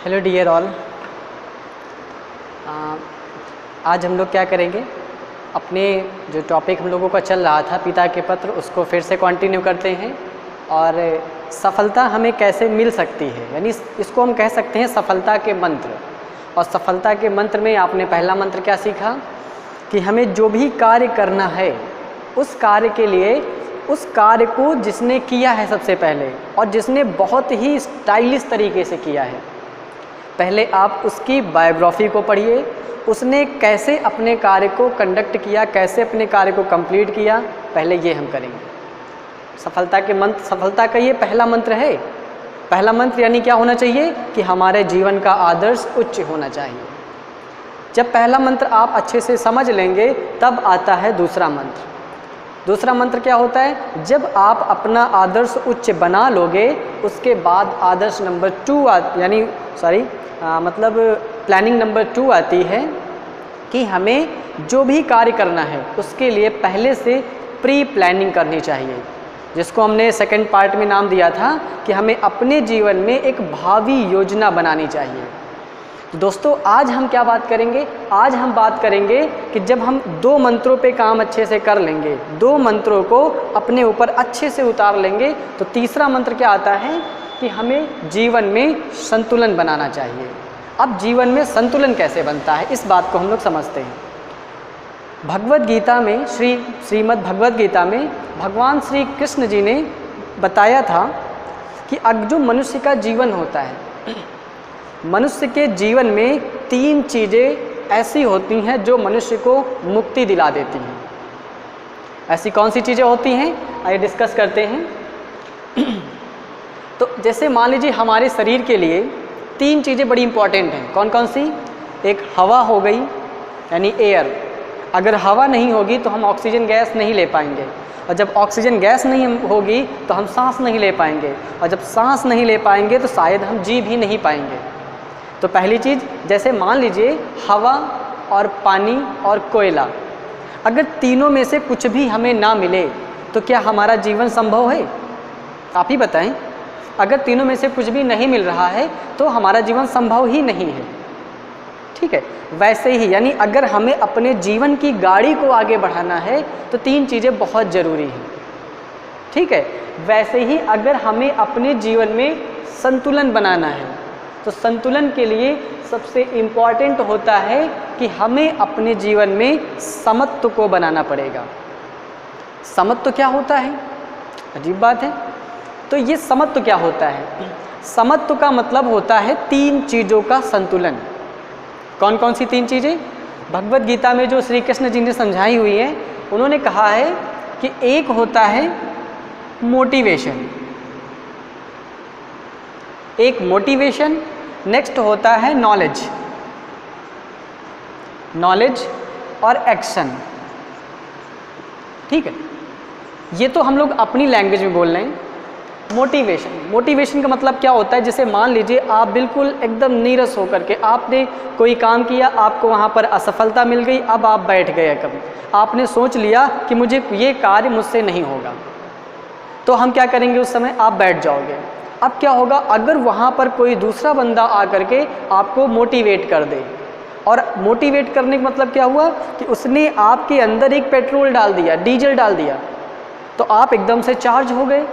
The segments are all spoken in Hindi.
Hello dear all. आज हम लोग क्या करेंगे, अपने जो टॉपिक हम लोगों का चल रहा था पिता के पत्र, उसको फिर से कंटिन्यू करते हैं। और सफलता हमें कैसे मिल सकती है, यानी इसको हम कह सकते हैं सफलता के मंत्र। और सफलता के मंत्र में आपने पहला मंत्र क्या सीखा कि हमें जो भी कार्य करना है उस कार्य के लिए उस कार्य को जिसने किया है सबसे पहले, और जिसने बहुत ही स्टाइलिश तरीके से किया है, पहले आप उसकी बायोग्राफी को पढ़िए। उसने कैसे अपने कार्य को कंडक्ट किया, कैसे अपने कार्य को कंप्लीट किया, पहले ये हम करेंगे। सफलता के मंत्र, सफलता का ये पहला मंत्र है। पहला मंत्र यानी क्या होना चाहिए कि हमारे जीवन का आदर्श उच्च होना चाहिए। जब पहला मंत्र आप अच्छे से समझ लेंगे तब आता है दूसरा मंत्र। दूसरा मंत्र क्या होता है, जब आप अपना आदर्श उच्च बना लोगे उसके बाद आदर्श नंबर 2 यानी मतलब प्लानिंग नंबर 2 आती है कि हमें जो भी कार्य करना है उसके लिए पहले से प्री प्लानिंग करनी चाहिए, जिसको हमने सेकंड पार्ट में नाम दिया था कि हमें अपने जीवन में एक भावी योजना बनानी चाहिए। तो दोस्तों आज हम क्या बात करेंगे, आज हम बात करेंगे कि जब हम 2 मंत्रों पे काम अच्छे से कर लेंगे, 2 मंत्रों को अपने ऊपर अच्छे से उतार लेंगे, तो तीसरा मंत्र क्या आता है कि हमें जीवन में संतुलन बनाना चाहिए। अब जीवन में संतुलन कैसे बनता है, इस बात को हम लोग समझते हैं। भगवद गीता में श्रीमद् भगवद गीता में भगवान श्री कृष्ण जी ने बताया था कि जो मनुष्य का जीवन होता है, मनुष्य के जीवन में 3 चीज़ें ऐसी होती हैं जो मनुष्य को मुक्ति दिला देती हैं। ऐसी कौन सी चीज़ें होती हैं, आइए डिस्कस करते हैं। तो जैसे मान लीजिए हमारे शरीर के लिए 3 चीज़ें बड़ी इंपॉर्टेंट हैं। कौन कौन सी? एक हवा हो गई, यानी एयर। अगर हवा नहीं होगी तो हम ऑक्सीजन गैस नहीं ले पाएंगे, और जब ऑक्सीजन गैस नहीं होगी तो हम सांस नहीं ले पाएंगे, और जब सांस नहीं ले पाएंगे तो शायद हम जी भी नहीं पाएंगे। तो पहली चीज़, जैसे मान लीजिए हवा और पानी और कोयला, अगर तीनों में से कुछ भी हमें ना मिले तो क्या हमारा जीवन संभव है? आप ही बताएं। अगर तीनों में से कुछ भी नहीं मिल रहा है तो हमारा जीवन संभव ही नहीं है। ठीक है, वैसे ही यानी अगर हमें अपने जीवन की गाड़ी को आगे बढ़ाना है तो 3 चीज़ें बहुत ज़रूरी हैं। ठीक है, वैसे ही अगर हमें अपने जीवन में संतुलन बनाना है तो संतुलन के लिए सबसे इम्पॉर्टेंट होता है कि हमें अपने जीवन में समत्व को बनाना पड़ेगा। समत्व क्या होता है? अजीब बात है। तो ये समत्व क्या होता है? समत्व का मतलब होता है 3 चीज़ों का संतुलन। कौन कौन सी 3 चीज़ें? भगवद गीता में जो श्री कृष्ण जी ने समझाई हुई है, उन्होंने कहा है कि एक होता है मोटिवेशन, एक मोटिवेशन, नेक्स्ट होता है नॉलेज, नॉलेज और एक्शन। ठीक है, ये तो हम लोग अपनी लैंग्वेज में बोल रहे हैं। मोटिवेशन, मोटिवेशन का मतलब क्या होता है, जैसे मान लीजिए आप बिल्कुल एकदम नीरस होकर के आपने कोई काम किया, आपको वहाँ पर असफलता मिल गई, अब आप बैठ गए। कभी आपने सोच लिया कि मुझे ये कार्य मुझसे नहीं होगा, तो हम क्या करेंगे उस समय? आप बैठ जाओगे। अब क्या होगा, अगर वहाँ पर कोई दूसरा बंदा आकर के आपको मोटिवेट कर दे, और मोटिवेट करने का मतलब क्या हुआ कि उसने आपके अंदर एक पेट्रोल डाल दिया, डीजल डाल दिया, तो आप एकदम से चार्ज हो गए।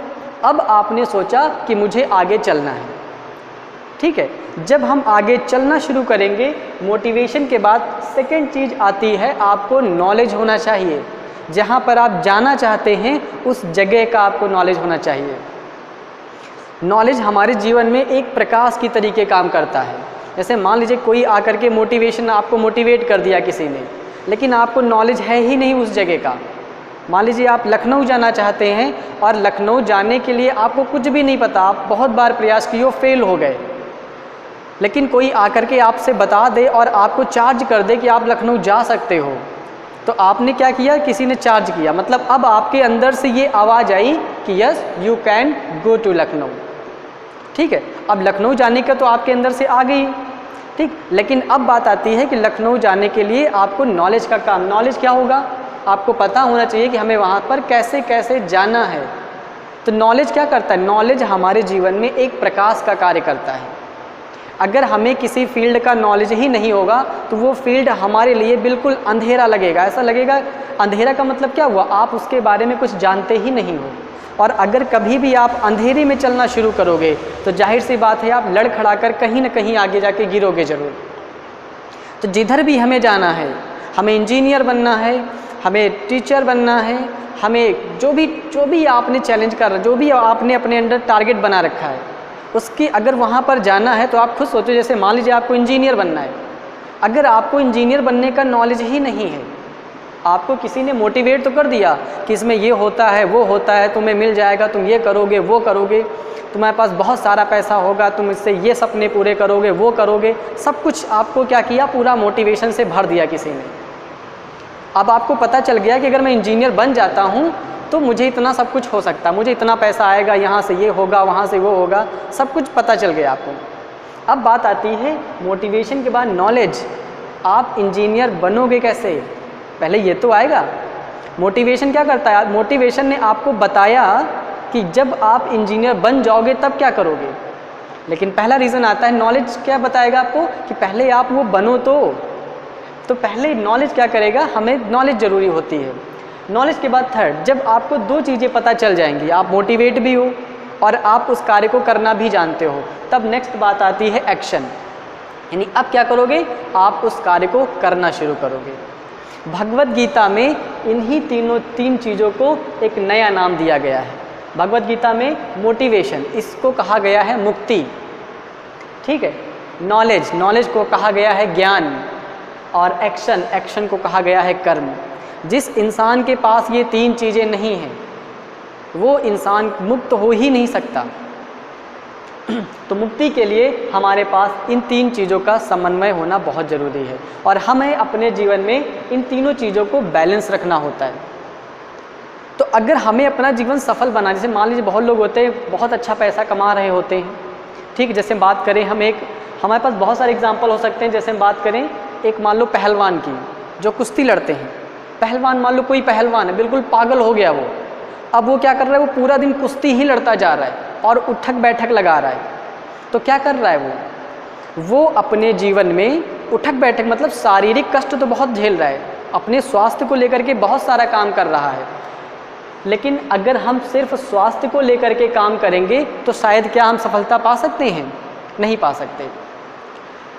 अब आपने सोचा कि मुझे आगे चलना है। ठीक है, जब हम आगे चलना शुरू करेंगे, मोटिवेशन के बाद सेकंड चीज़ आती है, आपको नॉलेज होना चाहिए। जहाँ पर आप जाना चाहते हैं उस जगह का आपको नॉलेज होना चाहिए। नॉलेज हमारे जीवन में एक प्रकाश की तरीके काम करता है। जैसे मान लीजिए कोई आकर के मोटिवेशन, आपको मोटिवेट कर दिया किसी ने, लेकिन आपको नॉलेज है ही नहीं उस जगह का। मान लीजिए आप लखनऊ जाना चाहते हैं और लखनऊ जाने के लिए आपको कुछ भी नहीं पता, आप बहुत बार प्रयास किए, फेल हो गए, लेकिन कोई आकर के आपसे बता दे और आपको चार्ज कर दे कि आप लखनऊ जा सकते हो, तो आपने क्या किया? किसी ने चार्ज किया, मतलब अब आपके अंदर से ये आवाज़ आई कि yes you can go to Lucknow. ठीक है, अब लखनऊ जाने का तो आपके अंदर से आ गई। ठीक, लेकिन अब बात आती है कि लखनऊ जाने के लिए आपको नॉलेज का काम, नॉलेज क्या होगा? आपको पता होना चाहिए कि हमें वहाँ पर कैसे कैसे जाना है। तो नॉलेज क्या करता है? नॉलेज हमारे जीवन में एक प्रकाश का कार्य करता है। अगर हमें किसी फील्ड का नॉलेज ही नहीं होगा तो वो फील्ड हमारे लिए बिल्कुल अंधेरा लगेगा। ऐसा लगेगा, अंधेरा का मतलब क्या हुआ, आप उसके बारे में कुछ जानते ही नहीं हो। और अगर कभी भी आप अंधेरे में चलना शुरू करोगे तो जाहिर सी बात है आप लड़खड़ा कर कहीं ना कहीं आगे जाके गिरोगे ज़रूर। तो जिधर भी हमें जाना है, हमें इंजीनियर बनना है, हमें टीचर बनना है, हमें जो भी आपने चैलेंज कर, जो भी आपने अपने अंडर टारगेट बना रखा है, उसकी अगर वहाँ पर जाना है तो आप खुद सोचो, जैसे मान लीजिए आपको इंजीनियर बनना है। अगर आपको इंजीनियर बनने का नॉलेज ही नहीं है, आपको किसी ने मोटिवेट तो कर दिया कि इसमें ये होता है वो होता है, तुम्हें मिल जाएगा, तुम ये करोगे वो करोगे, तुम्हारे पास बहुत सारा पैसा होगा, तुम इससे ये सपने पूरे करोगे वो करोगे, सब कुछ आपको क्या किया, पूरा मोटिवेशन से भर दिया किसी ने। अब आपको पता चल गया कि अगर मैं इंजीनियर बन जाता हूँ तो मुझे इतना सब कुछ हो सकता है, मुझे इतना पैसा आएगा, यहाँ से ये होगा वहाँ से वो होगा, सब कुछ पता चल गया आपको। अब बात आती है मोटिवेशन के बाद नॉलेज। आप इंजीनियर बनोगे कैसे, पहले ये तो आएगा। मोटिवेशन क्या करता है, मोटिवेशन ने आपको बताया कि जब आप इंजीनियर बन जाओगे तब क्या करोगे, लेकिन पहला रीज़न आता है नॉलेज क्या बताएगा आपको कि पहले आप वो बनो। तो पहले नॉलेज क्या करेगा, हमें नॉलेज ज़रूरी होती है। नॉलेज के बाद थर्ड, जब आपको दो चीज़ें पता चल जाएंगी, आप मोटिवेट भी हो और आप उस कार्य को करना भी जानते हो, तब नेक्स्ट बात आती है एक्शन। यानी अब क्या करोगे, आप उस कार्य को करना शुरू करोगे। भगवत गीता में इन्हीं तीन चीज़ों को एक नया नाम दिया गया है। भगवत गीता में मोटिवेशन, इसको कहा गया है मुक्ति, ठीक है। नॉलेज को कहा गया है ज्ञान, और एक्शन को कहा गया है कर्म। जिस इंसान के पास ये तीन चीज़ें नहीं हैं वो इंसान मुक्त हो ही नहीं सकता। तो मुक्ति के लिए हमारे पास इन तीन चीज़ों का समन्वय होना बहुत ज़रूरी है, और हमें अपने जीवन में इन तीनों चीज़ों को बैलेंस रखना होता है। तो अगर हमें अपना जीवन सफल बनाना, जैसे मान लीजिए बहुत लोग होते हैं बहुत अच्छा पैसा कमा रहे होते हैं, ठीक। जैसे बात करें हमारे पास बहुत सारे एग्जाम्पल हो सकते हैं। जैसे हम बात करें एक मान लो पहलवान की, जो कुश्ती लड़ते हैं। पहलवान, मान लो कोई पहलवान है, बिल्कुल पागल हो गया वो, अब वो क्या कर रहा है, वो पूरा दिन कुश्ती ही लड़ता जा रहा है और उठक बैठक लगा रहा है। तो क्या कर रहा है वो अपने जीवन में उठक बैठक मतलब शारीरिक कष्ट तो बहुत झेल रहा है, अपने स्वास्थ्य को लेकर के बहुत सारा काम कर रहा है। लेकिन अगर हम सिर्फ स्वास्थ्य को लेकर के काम करेंगे तो शायद क्या हम सफलता पा सकते हैं, नहीं पा सकते।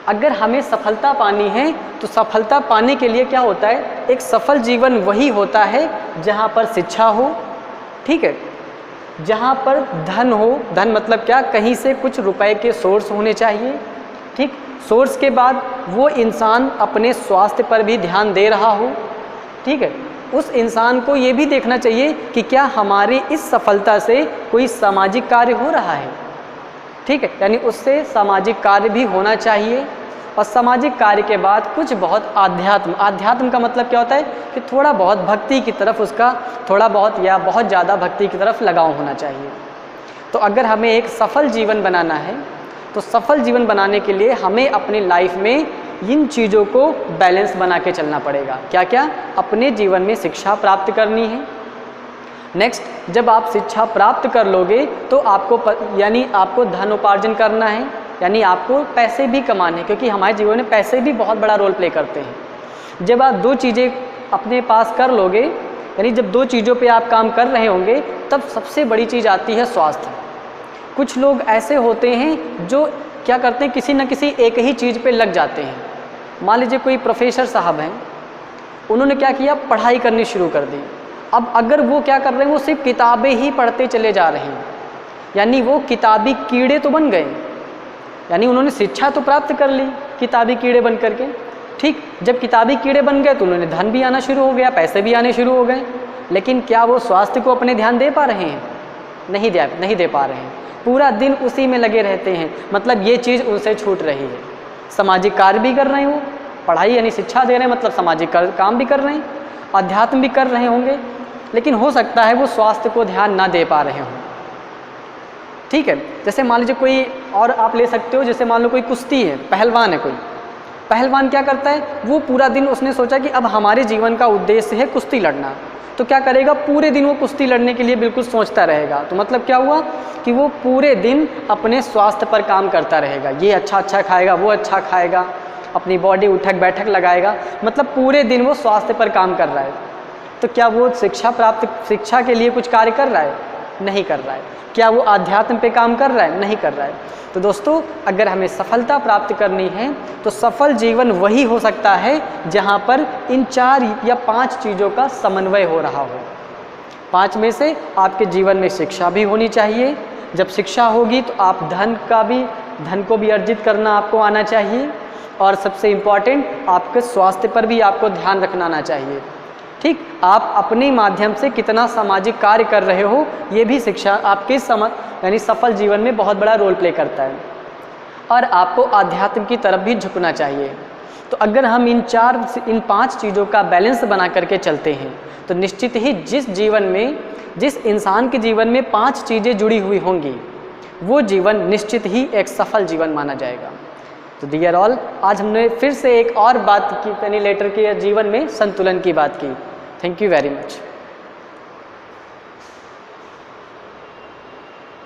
अगर हमें सफलता पानी है तो सफलता पाने के लिए क्या होता है, एक सफल जीवन वही होता है जहाँ पर शिक्षा हो, ठीक है, जहाँ पर धन हो। धन मतलब क्या, कहीं से कुछ रुपए के सोर्स होने चाहिए, ठीक। सोर्स के बाद वो इंसान अपने स्वास्थ्य पर भी ध्यान दे रहा हो, ठीक है। उस इंसान को ये भी देखना चाहिए कि क्या हमारी इस सफलता से कोई सामाजिक कार्य हो रहा है, ठीक है, यानी उससे सामाजिक कार्य भी होना चाहिए। और सामाजिक कार्य के बाद कुछ बहुत आध्यात्म का मतलब क्या होता है कि थोड़ा बहुत भक्ति की तरफ उसका थोड़ा बहुत या बहुत ज़्यादा भक्ति की तरफ लगाव होना चाहिए। तो अगर हमें एक सफल जीवन बनाना है तो सफल जीवन बनाने के लिए हमें अपनी लाइफ में इन चीज़ों को बैलेंस बना के चलना पड़ेगा। क्या क्या, अपने जीवन में शिक्षा प्राप्त करनी है। नेक्स्ट, जब आप शिक्षा प्राप्त कर लोगे तो यानी आपको धन उपार्जन करना है, यानी आपको पैसे भी कमाने हैं, क्योंकि हमारे जीवन में पैसे भी बहुत बड़ा रोल प्ले करते हैं। जब आप दो चीज़ें अपने पास कर लोगे, यानी जब दो चीज़ों पे आप काम कर रहे होंगे, तब सबसे बड़ी चीज़ आती है स्वास्थ्य। कुछ लोग ऐसे होते हैं जो क्या करते हैं, किसी न किसी एक ही चीज़ पे लग जाते हैं। मान लीजिए कोई प्रोफेसर साहब हैं, उन्होंने क्या किया, पढ़ाई करनी शुरू कर दी। अब अगर वो क्या कर रहे हैं, वो सिर्फ किताबें ही पढ़ते चले जा रहे हैं, यानी वो किताबी कीड़े तो बन गए। यानी उन्होंने शिक्षा तो प्राप्त कर ली किताबी कीड़े बन करके, ठीक। जब किताबी कीड़े बन गए तो उन्होंने धन भी आना शुरू हो गया, पैसे भी आने शुरू हो गए, लेकिन क्या वो स्वास्थ्य को अपने ध्यान दे पा रहे हैं, नहीं दे पा रहे हैं। पूरा दिन उसी में लगे रहते हैं, मतलब ये चीज़ उनसे छूट रही है। सामाजिक कार्य भी कर रहे हैं, वो पढ़ाई यानी शिक्षा दे रहे हैं, मतलब सामाजिक काम भी कर रहे हैं, अध्यात्म भी कर रहे होंगे, लेकिन हो सकता है वो स्वास्थ्य को ध्यान ना दे पा रहे हों, ठीक है। जैसे मान लीजिए कोई और आप ले सकते हो, जैसे मान लो कोई कुश्ती है, पहलवान है, कोई पहलवान क्या करता है, वो पूरा दिन उसने सोचा कि अब हमारे जीवन का उद्देश्य है कुश्ती लड़ना, तो क्या करेगा, पूरे दिन वो कुश्ती लड़ने के लिए बिल्कुल सोचता रहेगा। तो मतलब क्या हुआ, कि वो पूरे दिन अपने स्वास्थ्य पर काम करता रहेगा, ये अच्छा खाएगा, वो अच्छा खाएगा, अपनी बॉडी उठक बैठक लगाएगा, मतलब पूरे दिन वो स्वास्थ्य पर काम कर रहा है, तो क्या वो शिक्षा के लिए कुछ कार्य कर रहा है? नहीं कर रहा है। क्या वो आध्यात्म पे काम कर रहा है? नहीं कर रहा है। तो दोस्तों, अगर हमें सफलता प्राप्त करनी है तो सफल जीवन वही हो सकता है जहाँ पर इन 4 या 5 चीज़ों का समन्वय हो रहा हो। 5 में से आपके जीवन में शिक्षा भी होनी चाहिए। जब शिक्षा होगी तो आप धन को भी अर्जित करना आपको आना चाहिए, और सबसे इम्पॉर्टेंट आपके स्वास्थ्य पर भी आपको ध्यान रखना आना चाहिए। ठीक, आप अपने माध्यम से कितना सामाजिक कार्य कर रहे हो, ये भी शिक्षा आपके यानी सफल जीवन में बहुत बड़ा रोल प्ले करता है। और आपको आध्यात्म की तरफ भी झुकना चाहिए। तो अगर हम इन 5 चीज़ों का बैलेंस बना करके चलते हैं तो निश्चित ही जिस इंसान के जीवन में 5 चीज़ें जुड़ी हुई होंगी, वो जीवन निश्चित ही एक सफल जीवन माना जाएगा। तो डियर ऑल, आज हमने फिर से एक और बात की, यानी लेटर के जीवन में संतुलन की बात की। Thank you very much.